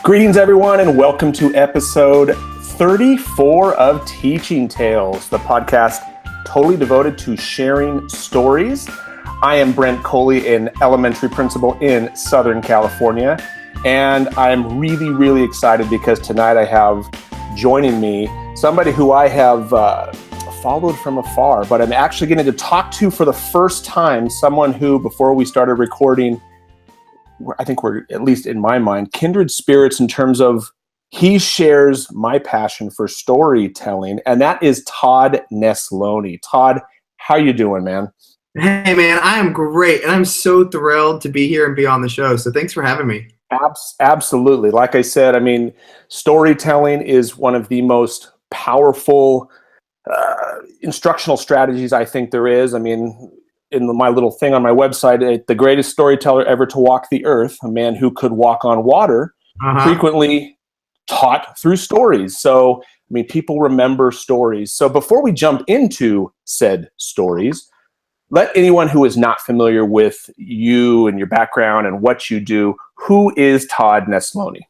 Greetings, everyone, and welcome to episode 34 of Teaching Tales, the podcast totally devoted to sharing stories. I am Brent Coley, an elementary principal in Southern California, and I'm really excited because tonight I have joining me somebody who I have followed from afar, but I'm actually getting to talk to for the first time, someone who, before we started recording, I think we're, at least in my mind, kindred spirits in terms of he shares my passion for storytelling, and that is Todd Nesloney. Todd, how you doing, man? Hey, man, I am great, and I'm so thrilled to be here and be on the show, so thanks for having me. Absolutely. Like I said, I mean, storytelling is one of the most powerful instructional strategies I think there is. I mean, in my little thing on my website, the greatest storyteller ever to walk the earth, a man who could walk on water, frequently taught through stories. So, I mean, people remember stories. So before we jump into said stories, let anyone who is not familiar with you and your background and what you do, who is Todd Nesloney?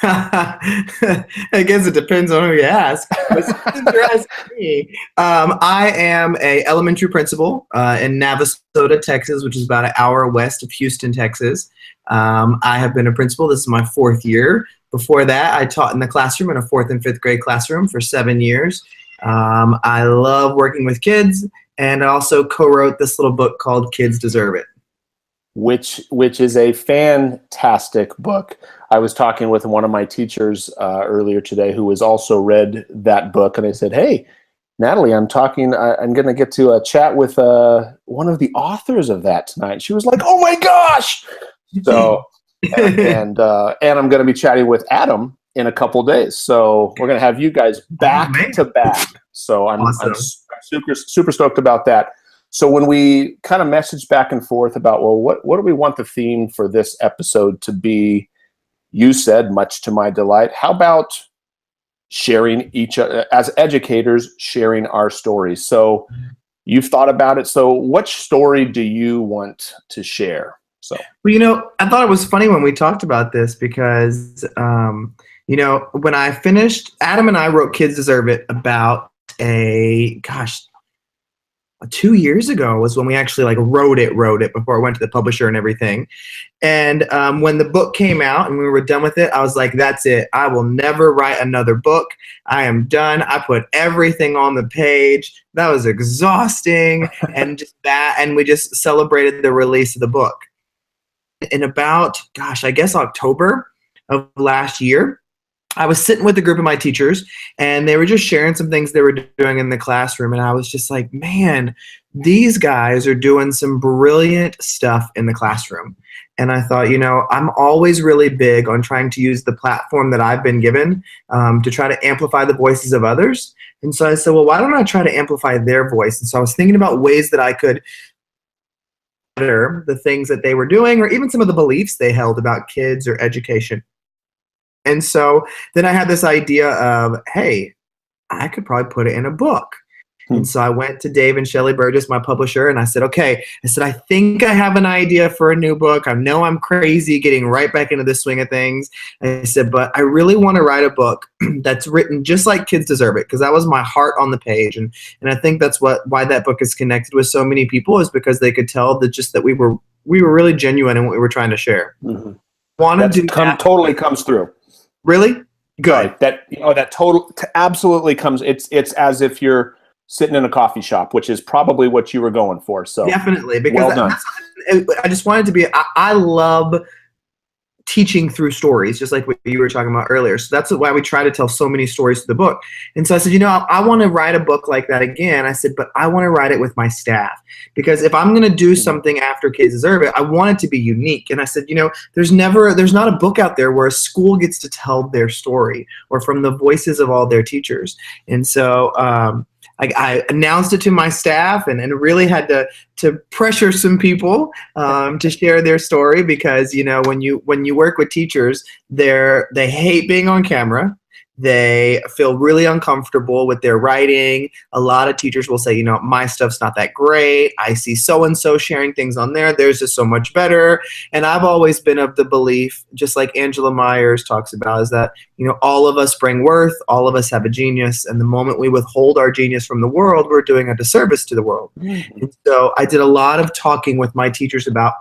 I guess it depends on who you ask. Since you're asking me, I am an elementary principal in Novasota, Texas, which is about an hour west of Houston, Texas. I have been a principal. This is my fourth year. Before that, I taught in the classroom, in a fourth and fifth grade classroom for 7 years. I love working with kids, and I also co-wrote this little book called Kids Deserve It. Which is a fantastic book. I was talking with one of my teachers earlier today who has also read that book, and I said, "Hey, Natalie, I'm going to get to chat with one of the authors of that tonight." She was like, "Oh my gosh!" So, and I'm going to be chatting with Adam in a couple days. So we're going to have you guys back to back. So I'm super stoked about that. So when we kind of messaged back and forth about, well, what do we want the theme for this episode to be? You said, much to my delight, how about sharing as educators, sharing our stories? So you've thought about it. So which story do you want to share? So, well, I thought it was funny when we talked about this because, when I finished, Adam and I wrote Kids Deserve It about 2 years ago was when we actually wrote it before it went to the publisher and everything. And when the book came out and we were done with it, I was like, that's it. I will never write another book. I am done. I put everything on the page. That was exhausting. And we just celebrated the release of the book. In about, I guess October of last year, I was sitting with a group of my teachers, and they were just sharing some things they were doing in the classroom. And I was just like, man, these guys are doing some brilliant stuff in the classroom. And I thought, I'm always really big on trying to use the platform that I've been given to try to amplify the voices of others. And so I said, well, why don't I try to amplify their voice? And so I was thinking about ways that I could better the things that they were doing, or even some of the beliefs they held about kids or education. And so then I had this idea of, hey, I could probably put it in a book. And so I went to Dave and Shelley Burgess, my publisher, and I said, okay, I think I have an idea for a new book. I know I'm crazy getting right back into the swing of things. I said, but I really want to write a book that's written just like Kids Deserve It, because that was my heart on the page. And I think that's why that book is connected with so many people, is because they could tell that we were really genuine in what we were trying to share. Mm-hmm. Totally comes through. Really? Good. Right. That absolutely comes. It's as if you're sitting in a coffee shop, which is probably what you were going for. So definitely, because I just wanted to be. I love teaching through stories, just like what you were talking about earlier. So that's why we try to tell so many stories to the book. And so I said, I want to write a book like that again. I said, but I want to write it with my staff, because if I'm going to do something after Kids Deserve It, I want it to be unique. And I said, there's not a book out there where a school gets to tell their story or from the voices of all their teachers. And so I announced it to my staff and really had to pressure some people to share their story, because when you work with teachers, they hate being on camera. They feel really uncomfortable with their writing. A lot of teachers will say, you know, my stuff's not that great. I see so-and-so sharing things on there. Theirs is so much better. And I've always been of the belief, just like Angela Myers talks about, is that, you know, all of us bring worth, all of us have a genius. And the moment we withhold our genius from the world, we're doing a disservice to the world. Mm-hmm. And so I did a lot of talking with my teachers about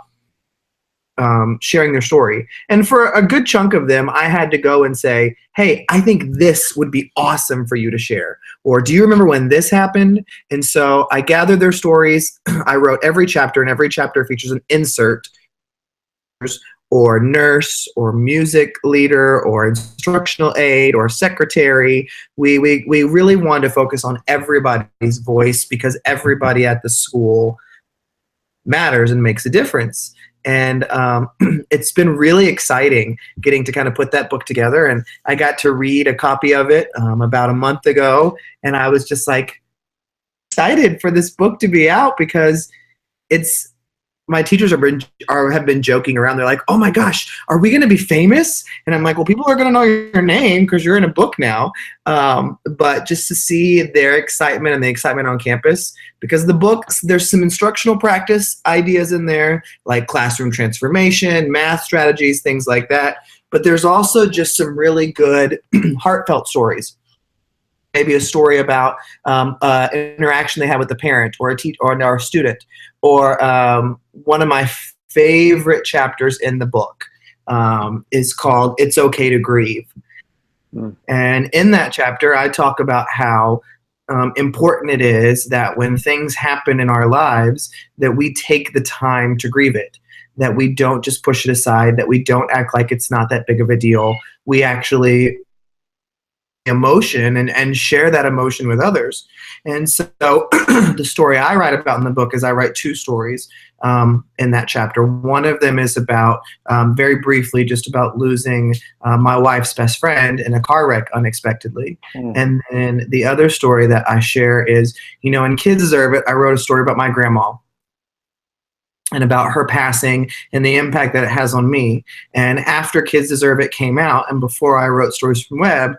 sharing their story. And for a good chunk of them, I had to go and say, hey, I think this would be awesome for you to share. Or do you remember when this happened? And so I gathered their stories. I wrote every chapter, and every chapter features an insert, or nurse, or music leader, or instructional aide, or secretary. We really wanted to focus on everybody's voice, because everybody at the school matters and makes a difference. And it's been really exciting getting to kind of put that book together. And I got to read a copy of it about a month ago. And I was just like excited for this book to be out, because it's, my teachers have been joking around. They're like, oh my gosh, are we going to be famous? And I'm like, well, people are going to know your name because you're in a book now. But just to see their excitement and the excitement on campus, because the books, there's some instructional practice ideas in there, like classroom transformation, math strategies, things like that. But there's also just some really good heartfelt stories. Maybe a story about an interaction they had with the parent, or a teacher, or a student, or one of my favorite chapters in the book is called "It's Okay to Grieve." And in that chapter, I talk about how important it is that when things happen in our lives, that we take the time to grieve it, that we don't just push it aside, that we don't act like it's not that big of a deal. We actually emotion and share that emotion with others. And so the story I write about in the book is, I write two stories in that chapter. One of them is about, very briefly, just about losing my wife's best friend in a car wreck unexpectedly. And then the other story that I share is, you know, in Kids Deserve It, I wrote a story about my grandma and about her passing and the impact that it has on me. And after Kids Deserve It came out, and before I wrote Stories from Webb,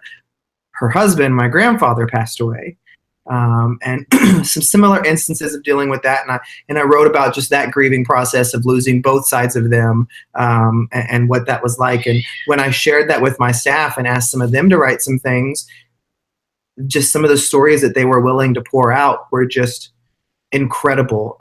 her husband, my grandfather, passed away. And some similar instances of dealing with that. And I wrote about just that grieving process of losing both sides of them, and what that was like. And when I shared that with my staff and asked some of them to write some things, just some of the stories that they were willing to pour out were just incredible.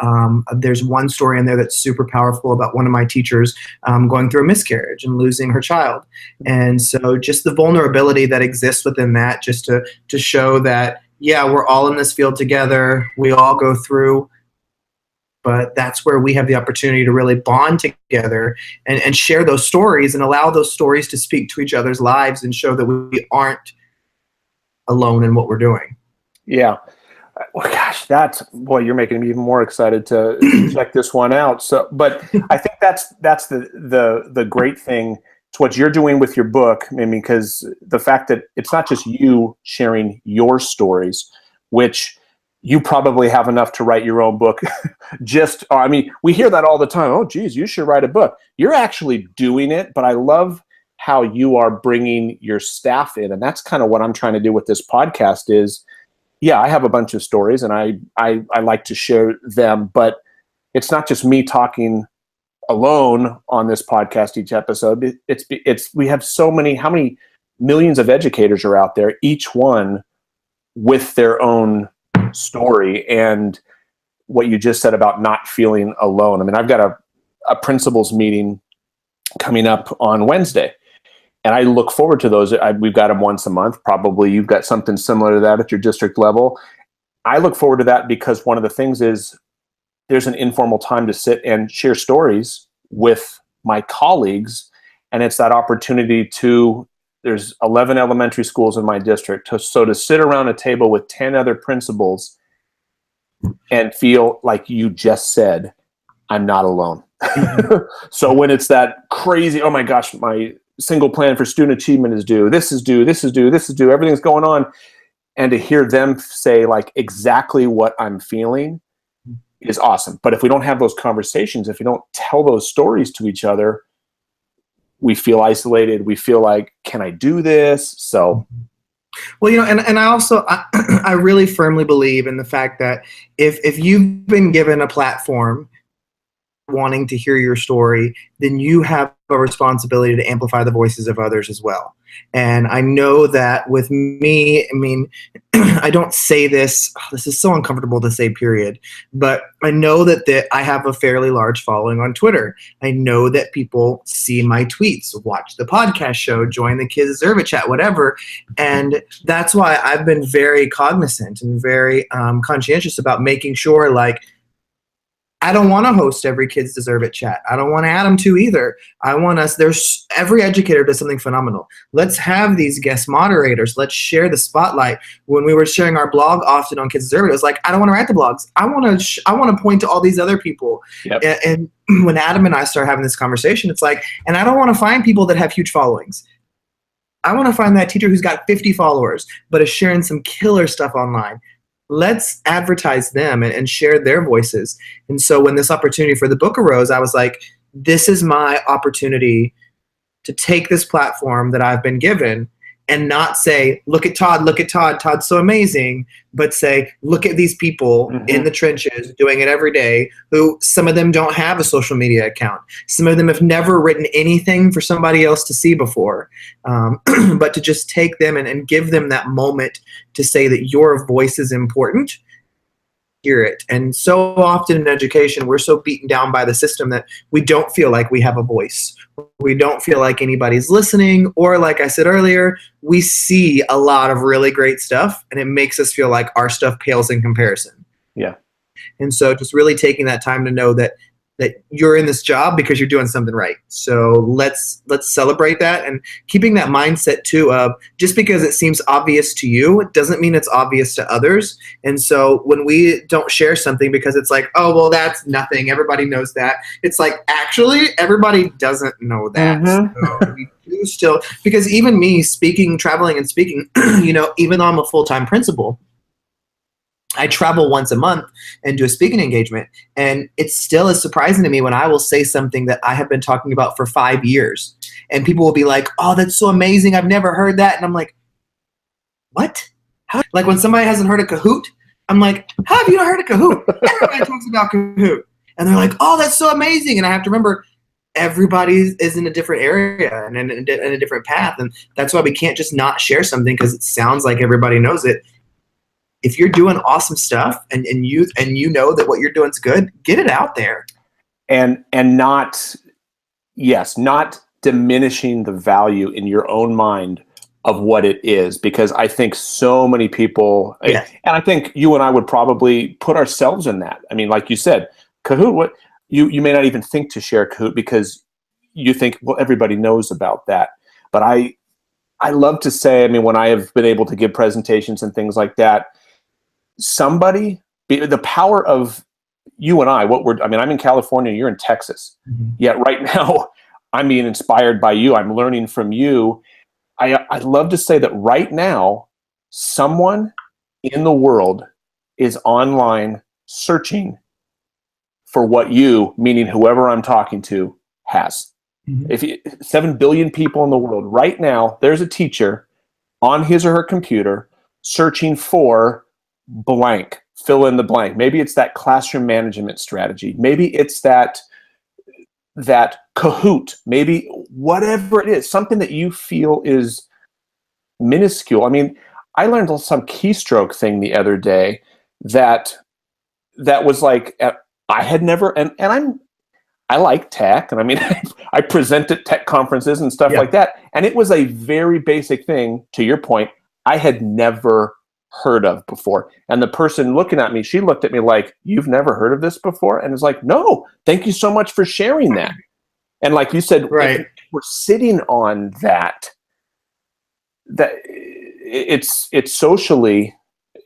There's one story in there that's super powerful about one of my teachers going through a miscarriage and losing her child. And so just the vulnerability that exists within that, just to show that, yeah, we're all in this field together, we all go through, but that's where we have the opportunity to really bond together and share those stories and allow those stories to speak to each other's lives and show that we aren't alone in what we're doing. Yeah. Well, gosh, boy, you're making me even more excited to check this one out. So, but I think that's the great thing. It's what you're doing with your book. I mean, because the fact that it's not just you sharing your stories, which you probably have enough to write your own book. I mean, we hear that all the time. Oh, geez, you should write a book. You're actually doing it, but I love how you are bringing your staff in, and that's kind of what I'm trying to do with this podcast is, yeah, I have a bunch of stories and I like to share them, but it's not just me talking alone on this podcast each episode. We have so many, how many millions of educators are out there, each one with their own story. And what you just said about not feeling alone. I mean, I've got a principals meeting coming up on Wednesday. And I look forward to those. We've got them once a month. Probably you've got something similar to that at your district level. I look forward to that because one of the things is there's an informal time to sit and share stories with my colleagues. And it's that opportunity there's 11 elementary schools in my district. So to sit around a table with 10 other principals and feel like you just said, I'm not alone. So when it's that crazy, oh my gosh, my single plan for student achievement is due, this is due, this is due, this is due, everything's going on. And to hear them say like exactly what I'm feeling is awesome. But if we don't have those conversations, if we don't tell those stories to each other, we feel isolated. We feel like, can I do this? So Well, and I also, I really firmly believe in the fact that if you've been given a platform wanting to hear your story, then you have a responsibility to amplify the voices of others as well. And I know that with me, I mean, I don't say this, this is so uncomfortable to say, period, but I know that I have a fairly large following on Twitter. I know that people see my tweets, watch the podcast show, join the Kids Deserve It chat, whatever. And that's why I've been very cognizant and very conscientious about making sure, like, I don't want to host every Kids Deserve It chat. I don't want to add them to either. I want us, every educator does something phenomenal. Let's have these guest moderators. Let's share the spotlight. When we were sharing our blog often on Kids Deserve It, it was like, I don't want to write the blogs. I want to point to all these other people. Yep. And when Adam and I start having this conversation, it's like, and I don't want to find people that have huge followings. I want to find that teacher who's got 50 followers, but is sharing some killer stuff online. Let's advertise them and share their voices. And so when this opportunity for the book arose, I was like, this is my opportunity to take this platform that I've been given and not say, look at Todd, Todd's so amazing, but say, look at these people in the trenches doing it every day, who some of them don't have a social media account. Some of them have never written anything for somebody else to see before. But to just take them and give them that moment to say that your voice is important, hear it. And so often in education, we're so beaten down by the system that we don't feel like we have a voice. We don't feel like anybody's listening, or like I said earlier, we see a lot of really great stuff and it makes us feel like our stuff pales in comparison. Yeah. And so just really taking that time to know that you're in this job because you're doing something right. So let's celebrate that, and keeping that mindset too of just because it seems obvious to you, it doesn't mean it's obvious to others. And so when we don't share something because it's like, oh, well, that's nothing, everybody knows that. It's like, actually, everybody doesn't know that. So we do still, because even me traveling and speaking, even though I'm a full-time principal, I travel once a month and do a speaking engagement, and it still is surprising to me when I will say something that I have been talking about for 5 years, and people will be like, oh, that's so amazing, I've never heard that. And I'm like, what? How? Like when somebody hasn't heard of Kahoot, I'm like, how have you not heard of Kahoot? Everybody talks about Kahoot. And they're like, oh, that's so amazing. And I have to remember, everybody is in a different area and in a different path, and that's why we can't just not share something because it sounds like everybody knows it. If you're doing awesome stuff and you know that what you're doing is good, get it out there. And not diminishing the value in your own mind of what it is, because I think so many people, and I think you and I would probably put ourselves in that. I mean, like you said, Kahoot, what you may not even think to share Kahoot because you think, well, everybody knows about that. But I love to say, I mean, when I have been able to give presentations and things like that, the power of you and I'm in California, you're in Texas. Yet right now, I'm being inspired by you. I'm learning from you. I love to say that right now, someone in the world is online searching for what you, meaning whoever I'm talking to, has. 7 billion people in the world right now, there's a teacher on his or her computer searching for blank, fill in the blank. Maybe it's that classroom management strategy. Maybe it's that Kahoot. Maybe whatever it is, something that you feel is minuscule. I mean, I learned some keystroke thing the other day that was like, I had never, and I like tech, and I mean, I present at tech conferences and stuff like that, and it was a very basic thing, to your point, I had never heard of before. And the person looking at me, she looked at me like, you've never heard of this before? And it's like, no, thank you so much for sharing that. And like you said, right, we're sitting on that it's socially,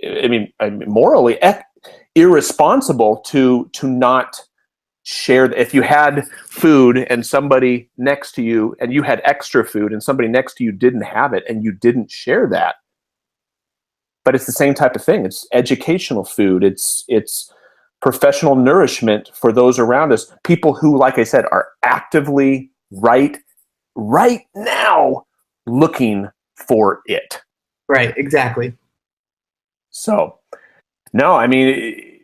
I mean morally irresponsible to not share. If you had food and somebody next to you, and you had extra food and somebody next to you didn't have it, and you didn't share that. But it's the same type of thing. It's educational food. It's professional nourishment for those around us. People who, like I said, are actively right now looking for it. Right, exactly. So, no, I mean,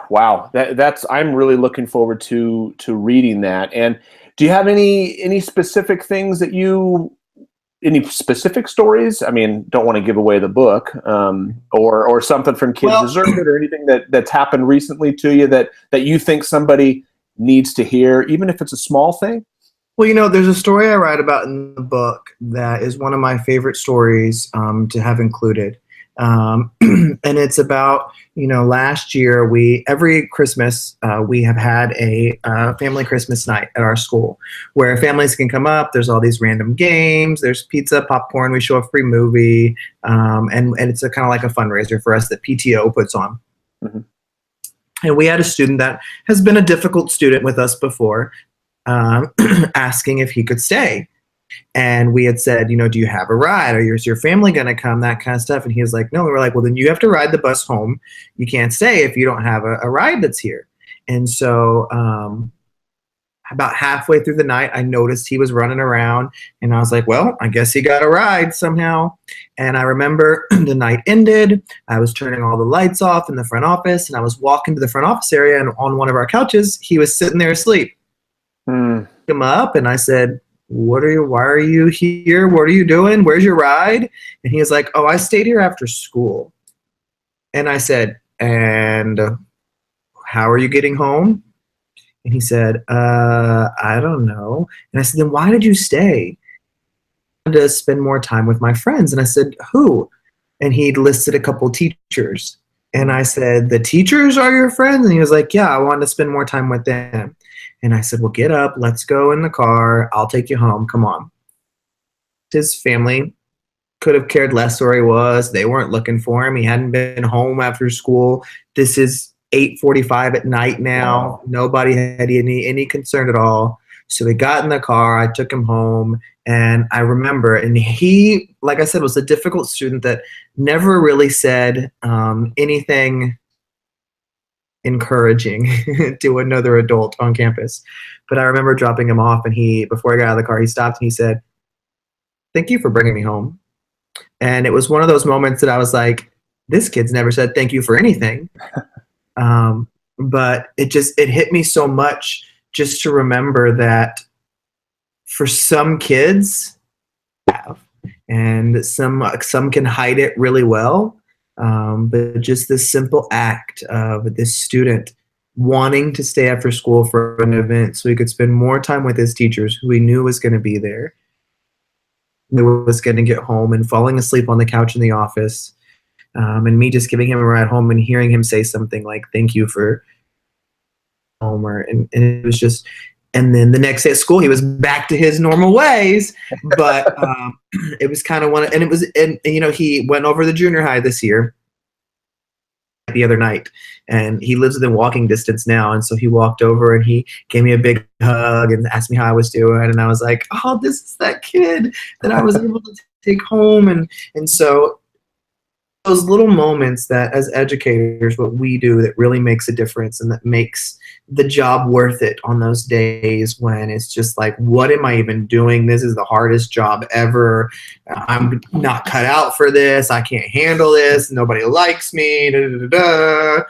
wow, that's I'm really looking forward to reading that. And do you have any specific things that any specific stories? I mean, don't want to give away the book, or something from Kids Well, Deserve It, or anything that's happened recently to you that you think somebody needs to hear, even if it's a small thing. well, there's a story I write about in the book that is one of my favorite stories to have included. And it's about, last year every Christmas, we have had a family Christmas night at our school where families can come up. There's all these random games. There's pizza, popcorn. We show a free movie. And it's a kind of like a fundraiser for us that PTO puts on. Mm-hmm. And we had a student that has been a difficult student with us before, asking if he could stay. And we had said, do you have a ride? Or is your family going to come? That kind of stuff. And he was like, no. We were like, well, then you have to ride the bus home. You can't stay if you don't have a ride that's here. And so about halfway through the night, I noticed he was running around. And I was like, well, I guess he got a ride somehow. And I remember the night ended. I was turning all the lights off in the front office. And I was walking to the front office area. And on one of our couches, he was sitting there asleep. Him up, and I said, why are you here? What are you doing? Where's your ride? And he was like, oh, I stayed here after school. And I said, and how are you getting home? And he said, I don't know. And I said, then why did you stay? I wanted to spend more time with my friends. And I said, who? And he'd listed a couple teachers. And I said, the teachers are your friends? And he was like, yeah, I wanted to spend more time with them. And I said, well, get up. Let's go in the car. I'll take you home. Come on. His family could have cared less where he was. They weren't looking for him. He hadn't been home after school. This is 8:45 at night now. Wow. Nobody had any concern at all. So we got in the car. I took him home. And I remember, and he, like I said, was a difficult student that never really said anything encouraging to another adult on campus. But I remember dropping him off, and before I got out of the car, he stopped and he said, thank you for bringing me home. And it was one of those moments that I was like, this kid's never said thank you for anything. But it hit me so much just to remember that for some kids, and some can hide it really well. But just this simple act of this student wanting to stay after school for an event so he could spend more time with his teachers who he knew was going to be there. He was going to get home, and falling asleep on the couch in the office, and me just giving him a ride home and hearing him say something like, thank you for Homer. And it was just, and then the next day at school, he was back to his normal ways. But it was kind of he went over the junior high this year, the other night, and he lives within walking distance now. And so he walked over and he gave me a big hug and asked me how I was doing. And I was like, oh, this is that kid that I was able to take home. And so those little moments that as educators, what we do that really makes a difference and that makes the job worth it on those days when it's just like, what am I even doing? This is the hardest job ever. I'm not cut out for this. I can't handle this. Nobody likes me. Da, da, da, da.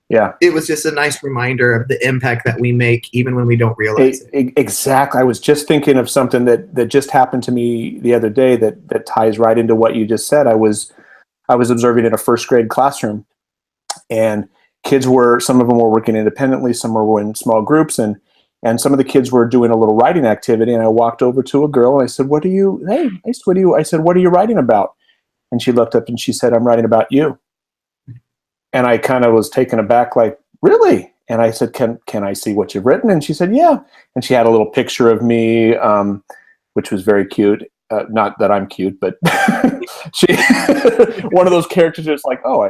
Yeah. It was just a nice reminder of the impact that we make even when we don't realize it. Exactly. I was just thinking of something that just happened to me the other day that ties right into what you just said. I was observing in a first grade classroom, and kids some of them were working independently, some were in small groups, and some of the kids were doing a little writing activity. And I walked over to a girl and I said, what are you writing about? And she looked up and she said, I'm writing about you. And I kind of was taken aback, like, really? And I said, can I see what you've written? And she said, yeah. And she had a little picture of me, which was very cute. Not that I'm cute, but she one of those characters is like, oh,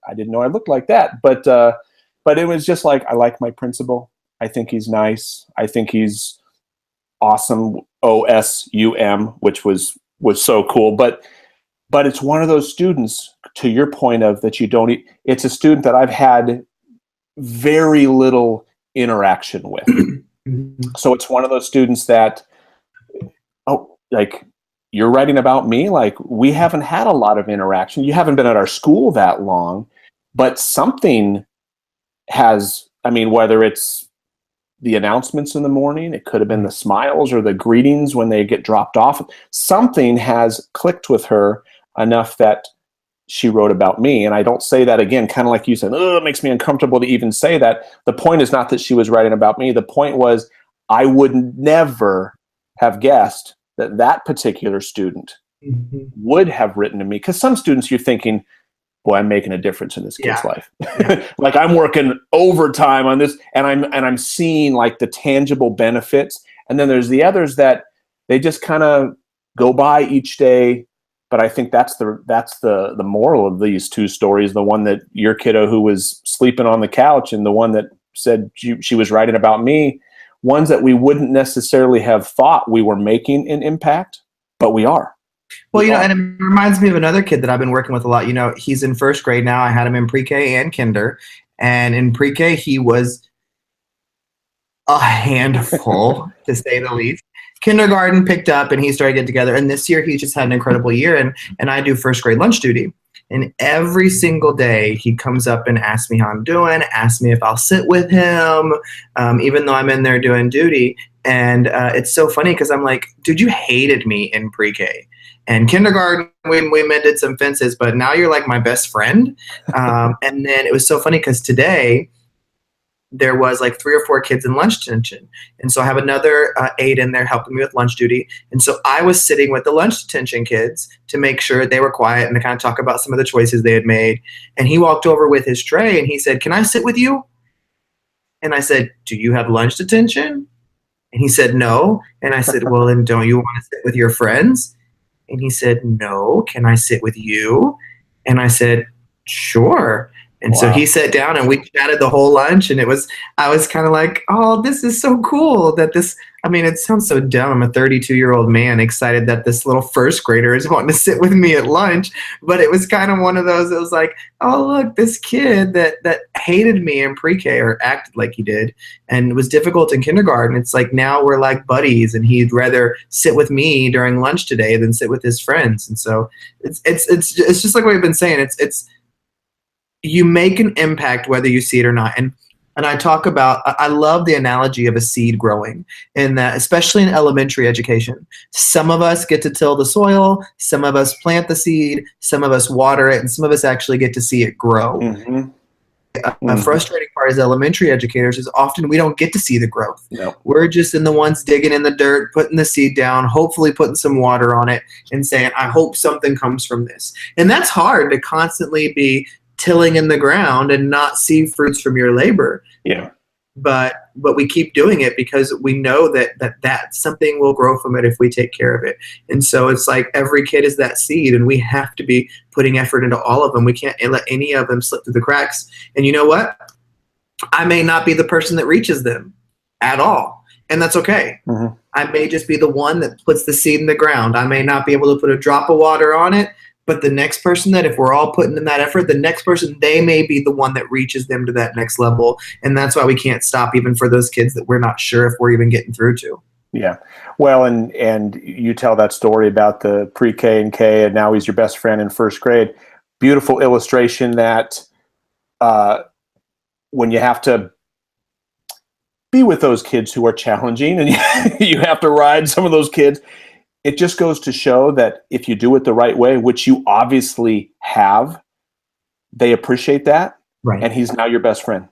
I didn't know I looked like that. But it was just like, I like my principal. I think he's nice. I think he's awesome. OSUM, which was so cool. But it's one of those students, to your point of that you don't. It's a student that I've had very little interaction with. So it's one of those students that, you're writing about me? Like, we haven't had a lot of interaction. You haven't been at our school that long, but something has, I mean, whether it's the announcements in the morning, it could have been the smiles or the greetings when they get dropped off. Something has clicked with her enough that she wrote about me. And I don't say that, again, kind of like you said, oh, it makes me uncomfortable to even say that. The point is not that she was writing about me. The point was, I would never have guessed that that particular student would have written to me. Because some students, you're thinking, boy, I'm making a difference in this kid's life. Like, I'm working overtime on this, and I'm seeing like the tangible benefits. And then there's the others that they just kind of go by each day. But I think that's the moral of these two stories. The one that your kiddo who was sleeping on the couch, and the one that said she was writing about me, ones that we wouldn't necessarily have thought we were making an impact, but we are. Well, and it reminds me of another kid that I've been working with a lot. He's in first grade now. I had him in pre-K and kinder. And in pre-K, he was a handful, to say the least. Kindergarten picked up, and he started getting together. And this year, he just had an incredible year. And I do first grade lunch duty. And every single day, he comes up and asks me how I'm doing, asks me if I'll sit with him, even though I'm in there doing duty. And it's so funny because I'm like, dude, you hated me in pre-K. And kindergarten, we mended some fences, but now you're like my best friend. And then it was so funny because today there was like 3 or 4 kids in lunch detention. And so I have another aide in there helping me with lunch duty. And so I was sitting with the lunch detention kids to make sure they were quiet and to kind of talk about some of the choices they had made. And he walked over with his tray and he said, "Can I sit with you?" And I said, "Do you have lunch detention?" And he said, "No." And I said, "Well, then don't you want to sit with your friends?" And he said, "No, can I sit with you?" And I said, "Sure." And so he sat down and we chatted the whole lunch. And I was kind of like, oh, this is so cool that it sounds so dumb. I'm a 32-year-old man excited that this little first grader is wanting to sit with me at lunch. But it was kind of one of those, it was like, oh, look, this kid that hated me in pre-K or acted like he did and was difficult in kindergarten. It's like now we're like buddies and he'd rather sit with me during lunch today than sit with his friends. And so it's just like what we've been saying. You make an impact whether you see it or not. And I talk about, I love the analogy of a seed growing, in that, especially in elementary education, some of us get to till the soil, some of us plant the seed, some of us water it, and some of us actually get to see it grow. A frustrating part as elementary educators is often we don't get to see the growth. No. We're just in the ones digging in the dirt, putting the seed down, hopefully putting some water on it and saying, I hope something comes from this. And that's hard to constantly be tilling in the ground and not see fruits from your labor. Yeah. But we keep doing it because we know that something will grow from it if we take care of it. And so it's like every kid is that seed, and we have to be putting effort into all of them. We can't let any of them slip through the cracks. And you know what? I may not be the person that reaches them at all, and that's okay. I may just be the one that puts the seed in the ground. I may not be able to put a drop of water on it, but the next person that, if we're all putting in that effort, the next person, they may be the one that reaches them to that next level. And that's why we can't stop, even for those kids that we're not sure if we're even getting through to. Yeah. Well, and you tell that story about the pre-K and K, and now he's your best friend in first grade. Beautiful illustration that when you have to be with those kids who are challenging and you have to ride some of those kids, it just goes to show that if you do it the right way, which you obviously have, they appreciate that. Right. And he's now your best friend.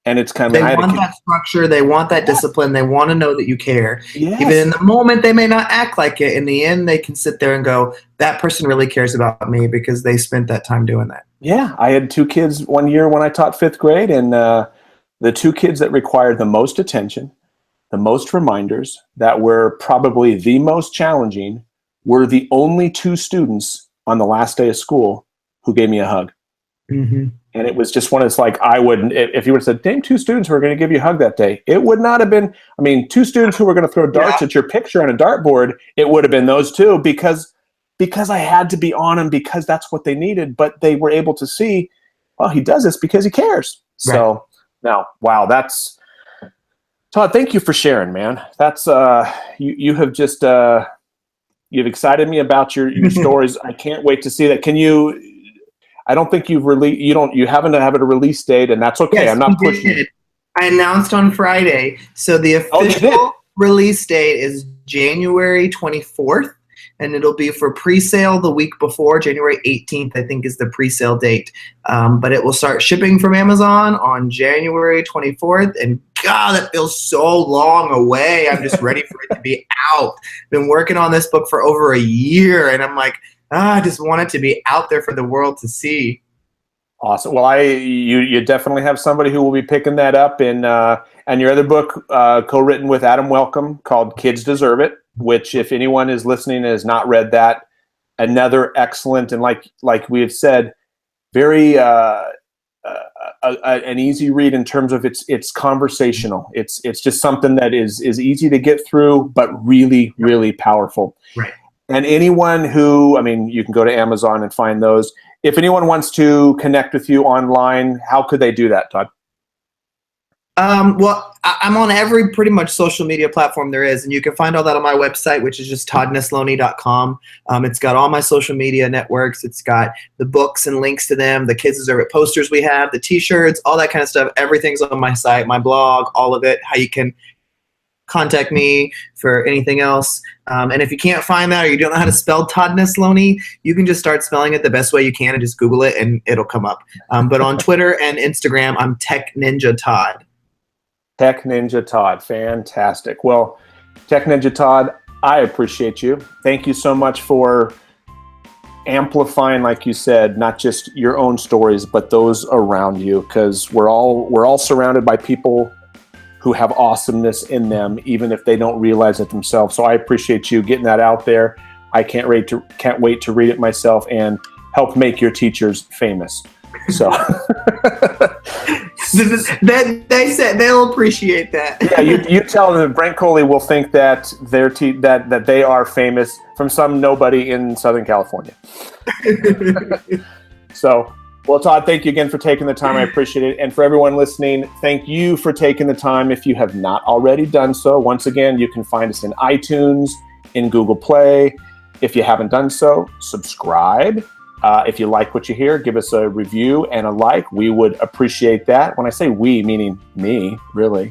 And it's kind of, they want that structure. They want that discipline. They want to know that you care. Yes. Even in the moment, they may not act like it. In the end, they can sit there and go, that person really cares about me because they spent that time doing that. Yeah. I had 2 kids one year when I taught 5th grade, and the 2 kids that required the most attention, the most reminders, that were probably the most challenging, were the only 2 students on the last day of school who gave me a hug. And it was just one, it's like, I wouldn't, if you would have said, name 2 students who are going to give you a hug that day, it would not have been, 2 students who were going to throw darts at your picture on a dartboard, it would have been those 2 because I had to be on them because that's what they needed. But they were able to see, well, he does this because he cares. Right. So now, wow, that's, Todd, thank you for sharing, man. That's you have just You've excited me about your stories. I can't wait to see that. Can you? I don't think you've released. You haven't had a release date, and that's okay. Yes, I'm not pushing it. I announced on Friday. So the official release date is January 24th, and it'll be for pre-sale the week before. January 18th, I think, is the pre-sale date. But it will start shipping from Amazon on January 24th. And God, that feels so long away. I'm just ready for it to be out. Been working on this book for over a year, and I'm like, I just want it to be out there for the world to see. Awesome. Well, you definitely have somebody who will be picking that up. And your other book, co-written with Adam Welcome, called Kids Deserve It, which, if anyone is listening and has not read that, another excellent, and like we have said, very an easy read in terms of it's conversational. It's just something that is easy to get through, but really, really powerful. Right. And anyone who, you can go to Amazon and find those. If anyone wants to connect with you online, how could they do that, Todd? Well, I'm on every pretty much social media platform there is, and you can find all that on my website, which is just toddnesloney.com. It's got all my social media networks. It's got the books and links to them, the Kids Deserve It posters we have, the t-shirts, all that kind of stuff. Everything's on my site, my blog, all of it, how you can contact me for anything else. And if you can't find that, or you don't know how to spell Todd Nesloney, you can just start spelling it the best way you can and just Google it and it'll come up. But on Twitter and Instagram, I'm Tech Ninja Todd. Tech Ninja Todd. Fantastic. Well, Tech Ninja Todd, I appreciate you. Thank you so much for amplifying, like you said, not just your own stories, but those around you, because we're all surrounded by people who have awesomeness in them, even if they don't realize it themselves. So I appreciate you getting that out there. I can't wait to read it myself and help make your teachers famous. So they said they'll appreciate that. Yeah, you tell them that Brent Coley will think that that they are famous from some nobody in Southern California. So, well, Todd, thank you again for taking the time. I appreciate it. And for everyone listening, thank you for taking the time. If you have not already done so, once again, you can find us in iTunes, in Google Play. If you haven't done so, subscribe. If you like what you hear, give us a review and a like. We would appreciate that. When I say we, meaning me, really.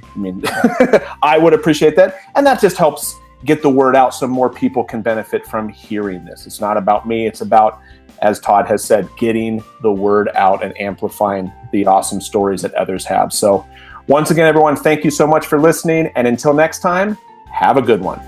I would appreciate that. And that just helps get the word out so more people can benefit from hearing this. It's not about me. It's about, as Todd has said, getting the word out and amplifying the awesome stories that others have. So once again, everyone, thank you so much for listening. And until next time, have a good one.